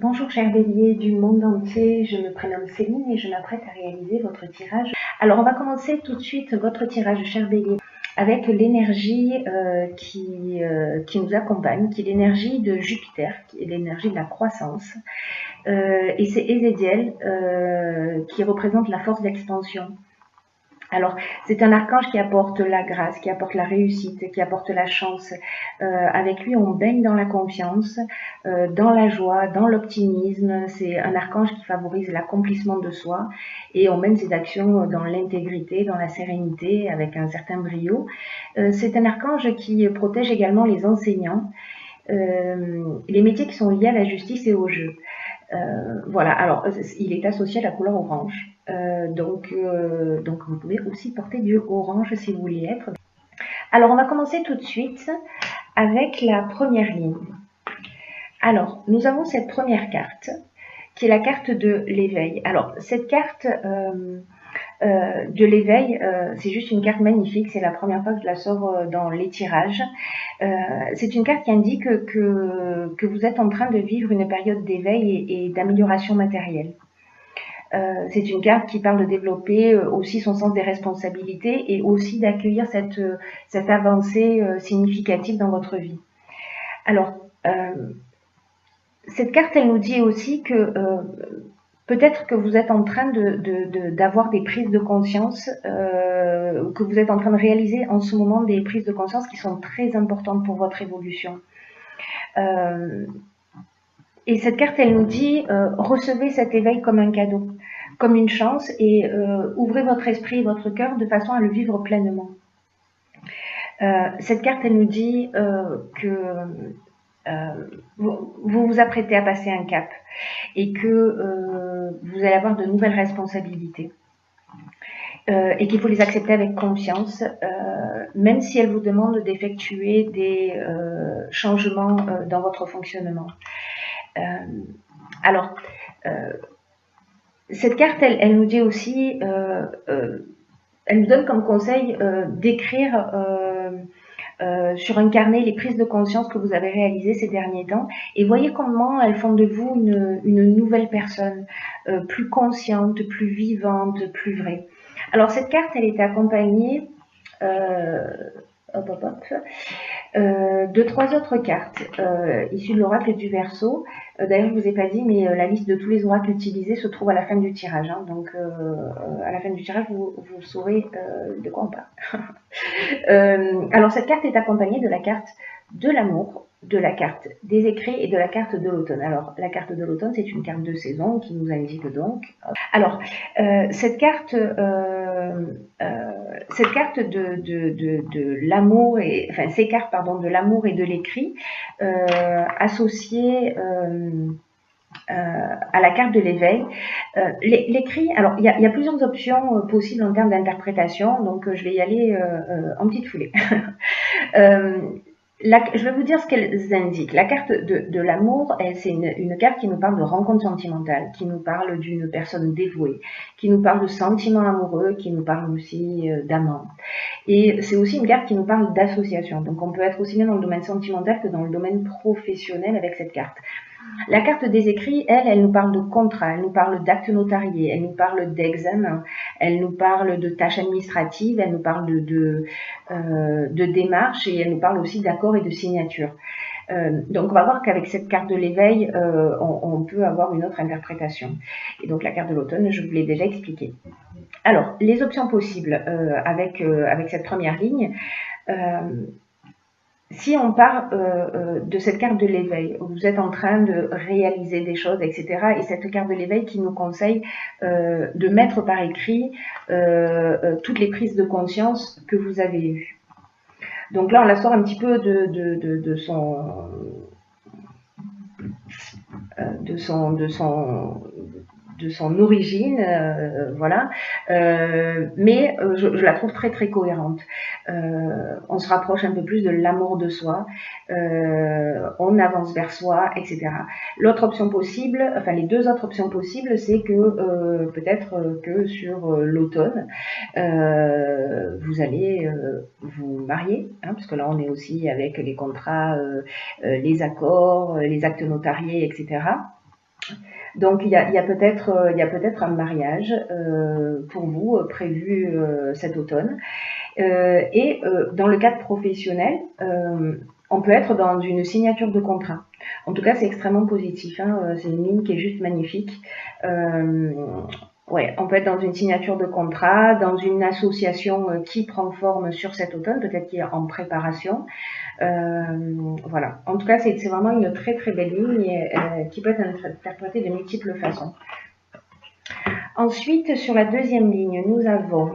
Bonjour chers béliers du monde entier, je me prénomme Céline et je m'apprête à réaliser votre tirage. Alors on va commencer tout de suite votre tirage chers béliers avec l'énergie qui nous accompagne, qui est l'énergie de Jupiter, qui est l'énergie de la croissance. Et c'est Ézéchiel qui représente la force d'expansion. Alors, c'est un archange qui apporte la grâce, qui apporte la réussite, qui apporte la chance. Avec lui, on baigne dans la confiance, dans la joie, dans l'optimisme. C'est un archange qui favorise l'accomplissement de soi et on mène ses actions dans l'intégrité, dans la sérénité, avec un certain brio. C'est un archange qui protège également les enseignants, les métiers qui sont liés à la justice et au jeu. Voilà, alors il est associé à la couleur orange. Donc vous pouvez aussi porter du orange si vous voulez être. Alors on va commencer tout de suite avec la première ligne. Alors nous avons cette première carte qui est la carte de l'éveil. Alors cette carte de l'éveil, c'est juste une carte magnifique, c'est la première fois que je la sors dans les tirages. C'est une carte qui indique que vous êtes en train de vivre une période d'éveil et d'amélioration matérielle. C'est une carte qui parle de développer aussi son sens des responsabilités et aussi d'accueillir cette avancée significative dans votre vie. Alors, cette carte, elle nous dit aussi que peut-être que vous êtes en train d'avoir des prises de conscience, que vous êtes en train de réaliser en ce moment des prises de conscience qui sont très importantes pour votre évolution. Et cette carte, elle nous dit, recevez cet éveil comme un cadeau, comme une chance, et ouvrez votre esprit et votre cœur de façon à le vivre pleinement. Cette carte, elle nous dit que vous vous apprêtez à passer un cap et que vous allez avoir de nouvelles responsabilités. Et qu'il faut les accepter avec confiance, même si elles vous demandent d'effectuer des changements dans votre fonctionnement. Alors, cette carte, elle nous dit aussi, elle nous donne comme conseil d'écrire sur un carnet les prises de conscience que vous avez réalisées ces derniers temps et voyez comment elles font de vous une nouvelle personne, plus consciente, plus vivante, plus vraie. Alors cette carte, elle est accompagnée de 3 autres cartes issues de l'oracle du Verseau. D'ailleurs, je ne vous ai pas dit, mais la liste de tous les oracles utilisés se trouve à la fin du tirage. Hein. Donc, à la fin du tirage, vous saurez de quoi on parle. Alors, cette carte est accompagnée de la carte de l'amour, de la carte des écrits et de la carte de l'automne. Alors, la carte de l'automne, c'est une carte de saison qui nous indique donc... Alors, cette carte de l'amour, enfin ces cartes pardon, de l'amour et de l'écrit, associées à la carte de l'éveil. L'écrit, alors il y a plusieurs options possibles en termes d'interprétation, donc je vais y aller en petite foulée. Je vais vous dire ce qu'elles indiquent. La carte de l'amour, c'est une carte qui nous parle de rencontre sentimentale, qui nous parle d'une personne dévouée, qui nous parle de sentiments amoureux, qui nous parle aussi d'amant. Et c'est aussi une carte qui nous parle d'association. Donc on peut être aussi bien dans le domaine sentimental que dans le domaine professionnel avec cette carte. La carte des écrits, elle nous parle de contrat, elle nous parle d'actes notariés, elle nous parle d'examen, elle nous parle de tâches administratives, elle nous parle de démarches et elle nous parle aussi d'accords et de signatures. Donc on va voir qu'avec cette carte de l'éveil, on peut avoir une autre interprétation. Et donc la carte de l'automne, je vous l'ai déjà expliqué. Alors, les options possibles avec cette première ligne, si on part de cette carte de l'éveil, vous êtes en train de réaliser des choses, etc. Et cette carte de l'éveil qui nous conseille de mettre par écrit toutes les prises de conscience que vous avez eues. Donc là, on la sort un petit peu de son origine, voilà, mais je la trouve très très cohérente. On se rapproche un peu plus de l'amour de soi, on avance vers soi, etc. L'autre option possible, enfin les 2 autres options possibles, c'est que peut-être que sur l'automne, vous allez vous marier, hein, parce que là on est aussi avec les contrats, les accords, les actes notariés, etc. Donc il y a peut-être un mariage pour vous prévu cet automne. Dans le cadre professionnel, on peut être dans une signature de contrat. En tout cas, c'est extrêmement positif, hein. C'est une ligne qui est juste magnifique. Ouais, on peut être dans une signature de contrat, dans une association qui prend forme sur cet automne, peut-être qui est en préparation. Voilà. En tout cas, c'est vraiment une très très belle ligne qui peut être interprétée de multiples façons. Ensuite, sur la deuxième ligne, nous avons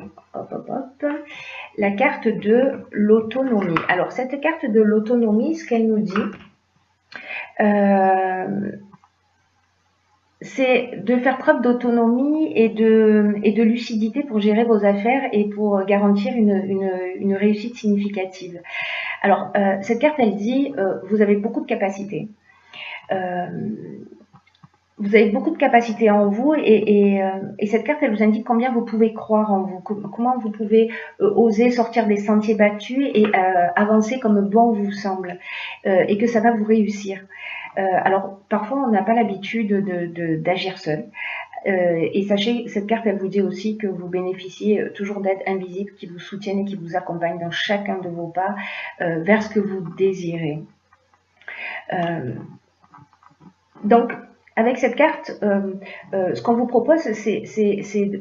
la carte de l'autonomie. Alors, cette carte de l'autonomie, ce qu'elle nous dit, c'est de faire preuve d'autonomie et de lucidité pour gérer vos affaires et pour garantir une réussite significative. Alors, cette carte, elle dit, vous avez beaucoup de capacités. Vous avez beaucoup de capacités en vous et cette carte, elle vous indique combien vous pouvez croire en vous, comment vous pouvez oser sortir des sentiers battus et avancer comme bon vous semble et que ça va vous réussir. Alors, parfois, on n'a pas l'habitude d'agir seul. Et sachez, cette carte, elle vous dit aussi que vous bénéficiez toujours d'aides invisibles qui vous soutiennent et qui vous accompagnent dans chacun de vos pas vers ce que vous désirez. Donc, avec cette carte, ce qu'on vous propose, c'est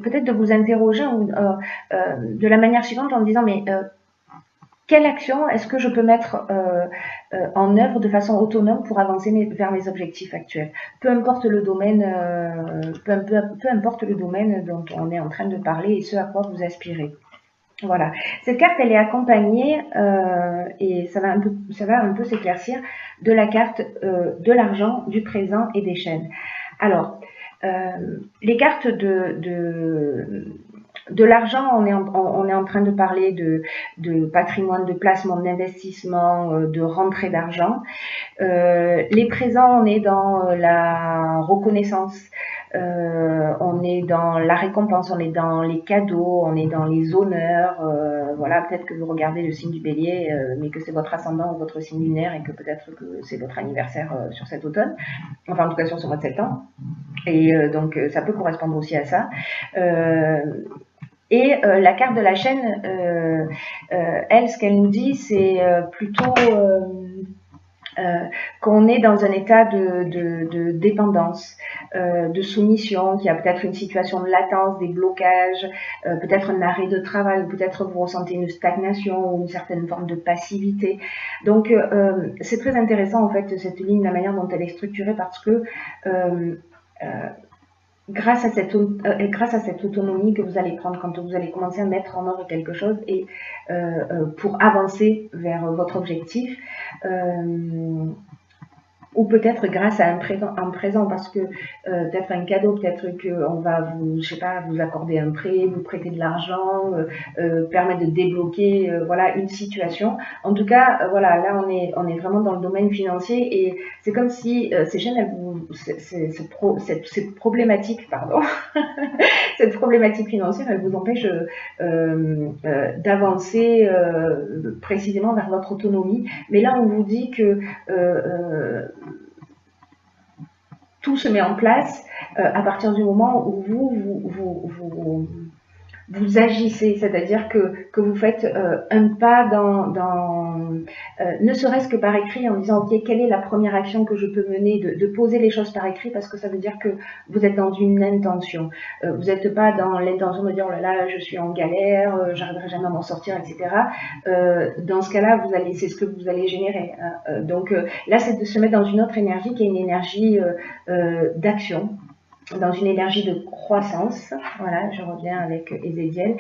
peut-être de vous interroger de la manière suivante en disant, mais quelle action est-ce que je peux mettre en œuvre de façon autonome pour avancer vers mes objectifs actuels? Peu importe le domaine, peu importe le domaine dont on est en train de parler et ce à quoi vous aspirez. Voilà. Cette carte, elle est accompagnée, et ça va un peu s'éclaircir, de la carte de l'argent, du présent et des chaînes. Alors, les cartes de l'argent, on est en train de parler de patrimoine, de placement, d'investissement, de rentrée d'argent. Les présents, on est dans la reconnaissance, on est dans la récompense, on est dans les cadeaux, on est dans les honneurs. Voilà, peut-être que vous regardez le signe du bélier, mais que c'est votre ascendant ou votre signe lunaire et que peut-être que c'est votre anniversaire sur cet automne, enfin en tout cas sur ce mois de septembre. Et donc ça peut correspondre aussi à ça. Et la carte de la chaîne, elle, ce qu'elle nous dit, c'est plutôt qu'on est dans un état de dépendance, de soumission, qu'il y a peut-être une situation de latence, des blocages, peut-être un arrêt de travail, peut-être vous ressentez une stagnation ou une certaine forme de passivité. Donc c'est très intéressant en fait cette ligne, la manière dont elle est structurée, parce que grâce à cette autonomie que vous allez prendre quand vous allez commencer à mettre en œuvre quelque chose et pour avancer vers votre objectif, ou peut-être grâce à un présent parce que peut-être un cadeau, peut-être qu'on va vous, je sais pas, vous accorder un prêt, vous prêter de l'argent, permettre de débloquer voilà une situation. En tout cas, voilà, là on est vraiment dans le domaine financier et c'est comme si ces chaînes, cette problématique, pardon, cette problématique financière, elle vous empêche d'avancer précisément vers votre autonomie. Mais là, on vous dit que tout se met en place à partir du moment où vous agissez, c'est-à-dire que vous faites un pas ne serait-ce que par écrit, en disant ok, quelle est la première action que je peux mener, de poser les choses par écrit, parce que ça veut dire que vous êtes dans une intention. Vous n'êtes pas dans l'intention de dire oh là là, je suis en galère, j'arriverai jamais à m'en sortir, etc. Dans ce cas-là, c'est ce que vous allez générer. Hein. Donc là, c'est de se mettre dans une autre énergie qui est une énergie d'action, dans une énergie de croissance, voilà, je reviens avec Ezekiel,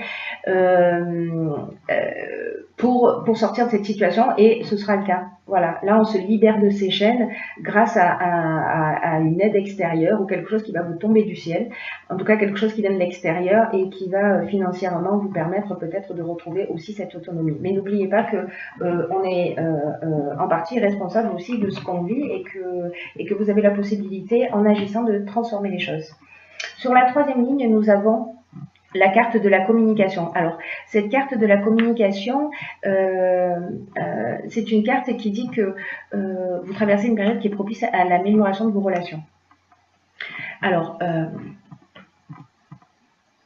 pour sortir de cette situation, et ce sera le cas. Voilà, là on se libère de ces chaînes grâce à une aide extérieure ou quelque chose qui va vous tomber du ciel, en tout cas quelque chose qui vient de l'extérieur et qui va financièrement vous permettre peut-être de retrouver aussi cette autonomie. Mais n'oubliez pas que on est en partie responsable aussi de ce qu'on vit et que vous avez la possibilité, en agissant, de transformer les choses. Sur la troisième ligne, nous avons la carte de la communication. Alors, cette carte de la communication, c'est une carte qui dit que vous traversez une période qui est propice à l'amélioration de vos relations. Alors,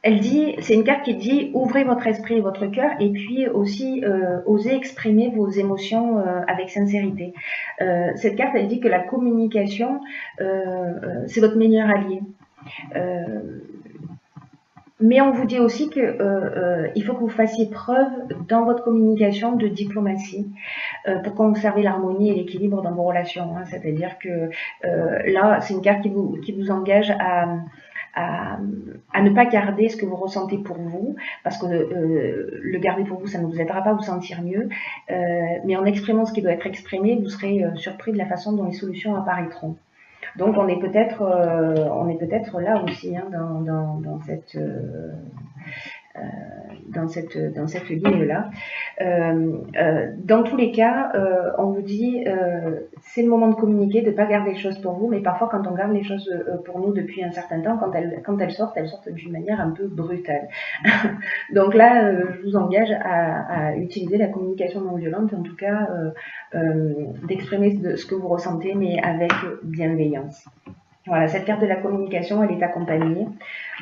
elle dit, c'est une carte qui dit ouvrez votre esprit et votre cœur et puis aussi osez exprimer vos émotions avec sincérité. Cette carte, elle dit que la communication, c'est votre meilleur allié. Mais on vous dit aussi que il faut que vous fassiez preuve dans votre communication de diplomatie pour conserver l'harmonie et l'équilibre dans vos relations. Hein. C'est-à-dire que là, c'est une carte qui vous engage à ne pas garder ce que vous ressentez pour vous, parce que le garder pour vous, ça ne vous aidera pas à vous sentir mieux, mais en exprimant ce qui doit être exprimé, vous serez surpris de la façon dont les solutions apparaîtront. Donc on est peut-être là aussi hein, dans cette ligne-là. Dans tous les cas, on vous dit c'est le moment de communiquer, de ne pas garder les choses pour vous, mais parfois quand on garde les choses pour nous depuis un certain temps, quand elles sortent d'une manière un peu brutale. Donc là, je vous engage à utiliser la communication non violente, en tout cas d'exprimer ce que vous ressentez, mais avec bienveillance. Voilà, cette carte de la communication, elle est accompagnée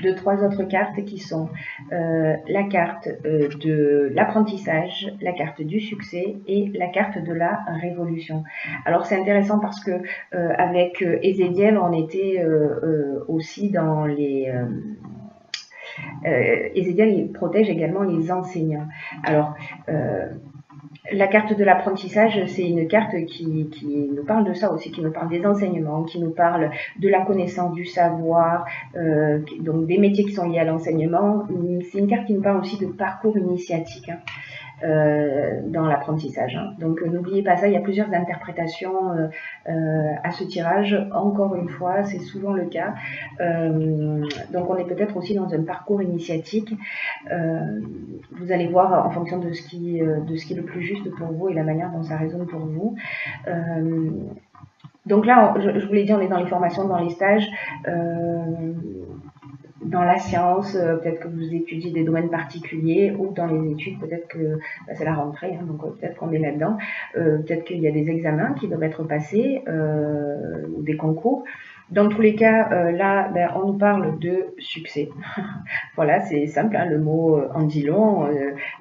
de 3 autres cartes qui sont la carte de l'apprentissage, la carte du succès et la carte de la révolution. Alors c'est intéressant parce que avec Ezekiel, on était aussi dans les... Ezekiel, il protège également les enseignants. Alors, la carte de l'apprentissage, c'est une carte qui nous parle de ça aussi, qui nous parle des enseignements, qui nous parle de la connaissance, du savoir, donc des métiers qui sont liés à l'enseignement. C'est une carte qui nous parle aussi de parcours initiatique hein, dans l'apprentissage. Hein. Donc n'oubliez pas ça, il y a plusieurs interprétations à ce tirage. Encore une fois, c'est souvent le cas. Donc on est peut-être aussi dans un parcours initiatique. Vous allez voir en fonction de ce qui est le plus juste pour vous et la manière dont ça résonne pour vous. Donc là, je vous l'ai dit, on est dans les formations, dans les stages, dans la science, peut-être que vous étudiez des domaines particuliers, ou dans les études, peut-être que c'est la rentrée, hein, donc peut-être qu'on est là-dedans, peut-être qu'il y a des examens qui doivent être passés, ou des concours. Dans tous les cas, là, on nous parle de succès. Voilà, c'est simple, hein, le mot en dit long.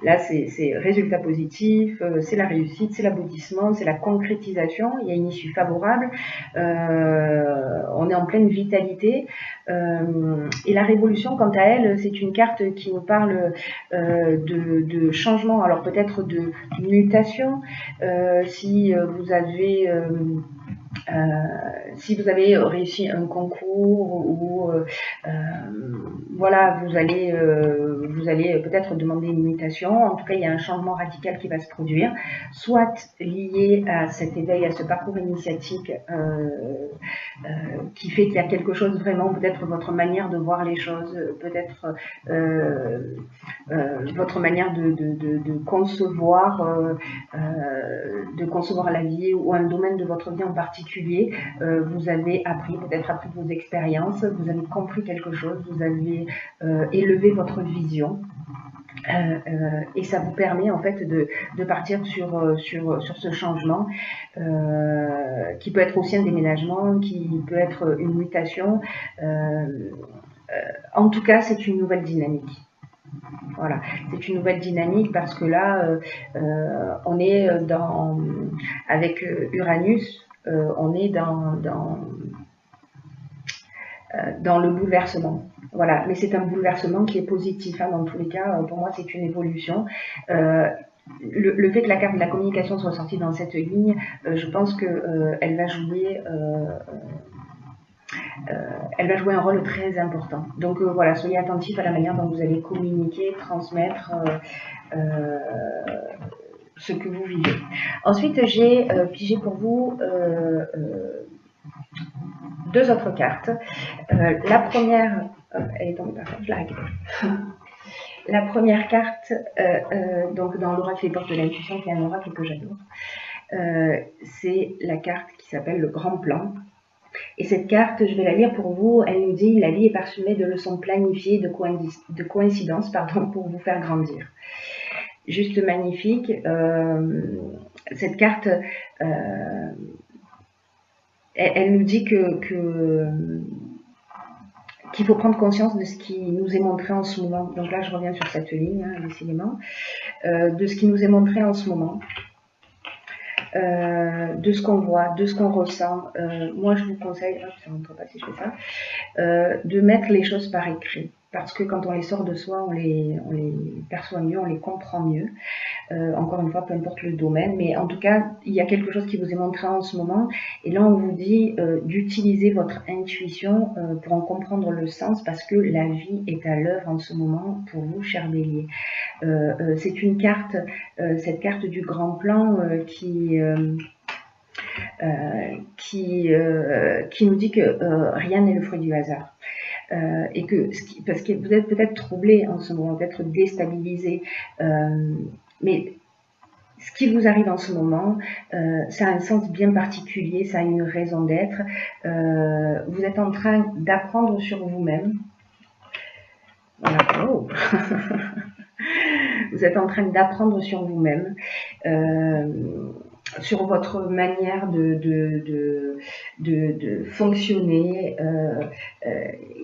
Là, c'est résultat positif, c'est la réussite, c'est l'aboutissement, c'est la concrétisation. Il y a une issue favorable. On est en pleine vitalité. Et la révolution, quant à elle, c'est une carte qui nous parle de changement. Alors peut-être de mutation. Si vous avez réussi un concours ou voilà, vous allez peut-être demander une mutation. En tout cas, il y a un changement radical qui va se produire, soit lié à cet éveil, à ce parcours initiatique qui fait qu'il y a quelque chose vraiment, peut-être votre manière de voir les choses, peut-être votre manière de concevoir la vie ou un domaine de votre vie en particulier. Vous avez peut-être appris de vos expériences, vous avez compris quelque chose, vous avez élevé votre vision. Et ça vous permet en fait de partir sur ce changement qui peut être aussi un déménagement, qui peut être une mutation. En tout cas, c'est une nouvelle dynamique. Voilà, c'est une nouvelle dynamique parce que là, on est avec Uranus, on est dans le bouleversement. Voilà, mais c'est un bouleversement qui est positif. Hein, dans tous les cas, pour moi, c'est une évolution. Le fait que la carte de la communication soit sortie dans cette ligne, je pense qu'elle va jouer un rôle très important. Donc voilà, soyez attentifs à la manière dont vous allez communiquer, transmettre ce que vous vivez. Ensuite, j'ai pigé pour vous 2 autres cartes. La première, elle est tombée par terre, je la récupère. La première carte, donc dans l'oracle des portes de l'intuition, qui est un oracle que j'adore, c'est la carte qui s'appelle le grand plan. Et cette carte, je vais la lire pour vous, elle nous dit « La vie est parsemée de leçons planifiées, de coïncidences pour vous faire grandir ». Juste magnifique. Cette carte, elle nous dit que qu'il faut prendre conscience de ce qui nous est montré en ce moment. Donc là, je reviens sur cette ligne, hein, décidément, de ce qui nous est montré en ce moment. De ce qu'on voit, de ce qu'on ressent. Moi, je vous conseille, hop, ça ne rentre pas si je fais ça, de mettre les choses par écrit. Parce que quand on les sort de soi, on les perçoit mieux, on les comprend mieux. Encore une fois, peu importe le domaine, mais en tout cas, il y a quelque chose qui vous est montré en ce moment, et là on vous dit d'utiliser votre intuition pour en comprendre le sens, parce que la vie est à l'œuvre en ce moment pour vous, cher Bélier. C'est une carte, cette carte du grand plan qui nous dit que rien n'est le fruit du hasard. Et que, parce que vous êtes peut-être troublé en ce moment, peut-être déstabilisé, mais ce qui vous arrive en ce moment, ça a un sens bien particulier, ça a une raison d'être. Vous êtes en train d'apprendre sur vous-même. Voilà. Oh. Vous êtes en train d'apprendre sur vous-même, sur votre manière de fonctionner.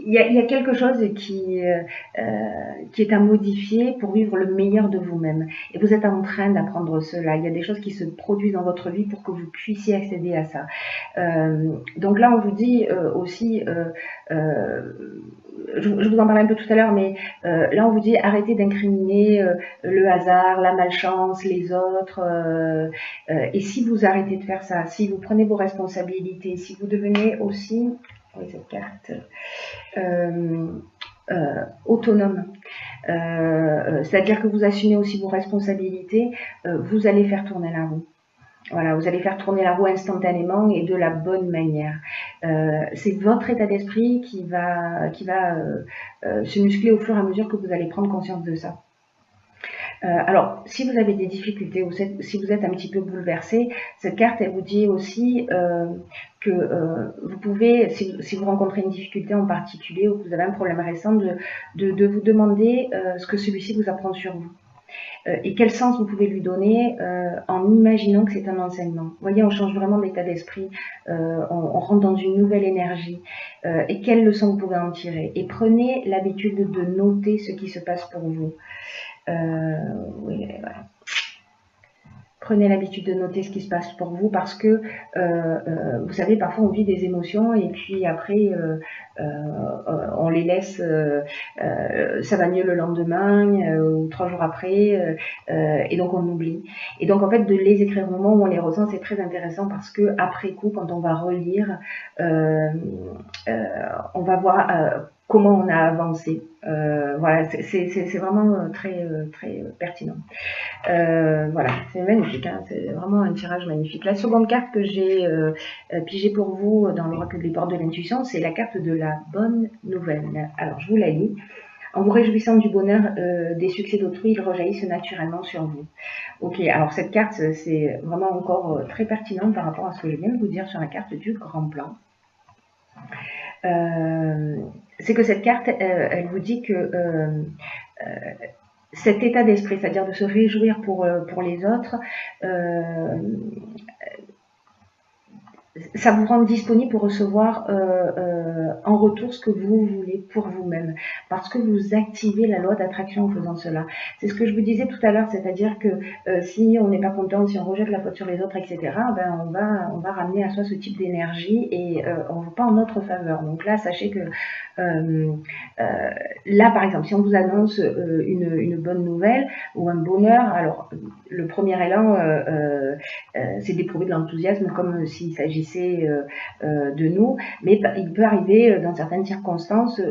Il y a quelque chose qui est à modifier pour vivre le meilleur de vous-même. Et vous êtes en train d'apprendre cela. Il y a des choses qui se produisent dans votre vie pour que vous puissiez accéder à ça. Donc là, on vous dit aussi... je vous en parlais un peu tout à l'heure, mais là on vous dit arrêtez d'incriminer le hasard, la malchance, les autres. Et si vous arrêtez de faire ça, si vous prenez vos responsabilités, si vous devenez aussi, oui, cette carte, autonome, c'est-à-dire que vous assumez aussi vos responsabilités, vous allez faire tourner la roue. Voilà, vous allez faire tourner la roue instantanément et de la bonne manière. C'est votre état d'esprit qui va se muscler au fur et à mesure que vous allez prendre conscience de ça. Alors, si vous avez des difficultés ou si vous êtes un petit peu bouleversé, cette carte, elle vous dit aussi que vous pouvez, si vous rencontrez une difficulté en particulier ou que vous avez un problème récent, de vous demander ce que celui-ci vous apprend sur vous. Et quel sens vous pouvez lui donner en imaginant que c'est un enseignement. Vous voyez, on change vraiment d'état d'esprit, on rentre dans une nouvelle énergie. Et quelles leçons vous pouvez en tirer. Et prenez l'habitude de noter ce qui se passe pour vous. Oui, voilà. Prenez l'habitude de noter ce qui se passe pour vous parce que, vous savez, parfois on vit des émotions et puis après, on les laisse, ça va mieux le lendemain ou 3 jours après, et donc on oublie. Et donc en fait, de les écrire au moment où on les ressent, c'est très intéressant parce que après coup, quand on va relire, on va voir comment on a avancé. Voilà, c'est vraiment très pertinent. Voilà, c'est magnifique, hein, c'est vraiment un tirage magnifique. La seconde carte que j'ai pigée pour vous dans l'oracle des portes de l'intuition, c'est la carte de la bonne nouvelle. Alors, je vous la lis. En vous réjouissant du bonheur des succès d'autrui, ils rejaillissent naturellement sur vous. Ok, alors cette carte, c'est vraiment encore très pertinent par rapport à ce que je viens de vous dire sur la carte du grand plan. C'est que cette carte, elle vous dit que cet état d'esprit, c'est-à-dire de se réjouir pour les autres, ça vous rend disponible pour recevoir en retour ce que vous voulez pour vous-même, parce que vous activez la loi d'attraction en faisant cela. C'est ce que je vous disais tout à l'heure, c'est-à-dire que si on n'est pas content, si on rejette la faute sur les autres, etc., ben on va ramener à soi ce type d'énergie et on ne va pas en notre faveur. Donc là, sachez que là, par exemple, si on vous annonce une bonne nouvelle ou un bonheur, alors le premier élan, c'est d'éprouver de l'enthousiasme comme s'il s'agissait de nous, mais il peut arriver dans certaines circonstances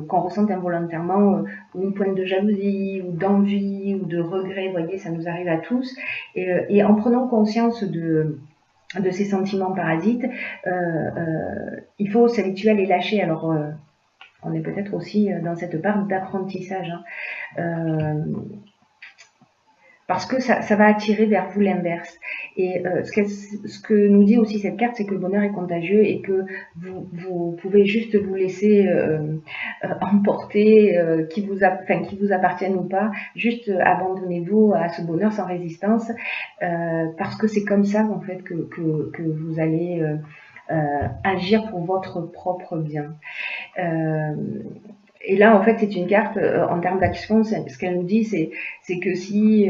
qu'on ressente involontairement une pointe de jalousie ou d'envie ou de regret. Vous voyez, ça nous arrive à tous. Et en prenant conscience de ces sentiments parasites, il faut s'habituer à les lâcher. Alors, on est peut-être aussi dans cette part d'apprentissage. Hein. Parce que ça va attirer vers vous l'inverse. Et ce que nous dit aussi cette carte, c'est que le bonheur est contagieux et que vous pouvez juste vous laisser emporter, qui vous appartienne ou pas. Juste abandonnez-vous à ce bonheur sans résistance, parce que c'est comme ça en fait que vous allez agir pour votre propre bien. Et là, en fait, c'est une carte en termes d'action. Ce qu'elle nous dit, c'est que si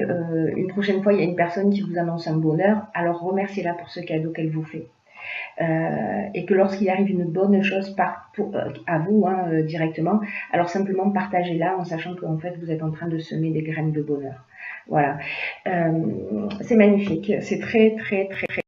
une prochaine fois, il y a une personne qui vous annonce un bonheur, alors remerciez-la pour ce cadeau qu'elle vous fait. Et que lorsqu'il arrive une bonne chose à vous directement, alors simplement partagez-la en sachant qu'en fait, vous êtes en train de semer des graines de bonheur. Voilà. C'est magnifique. C'est très, très, très, très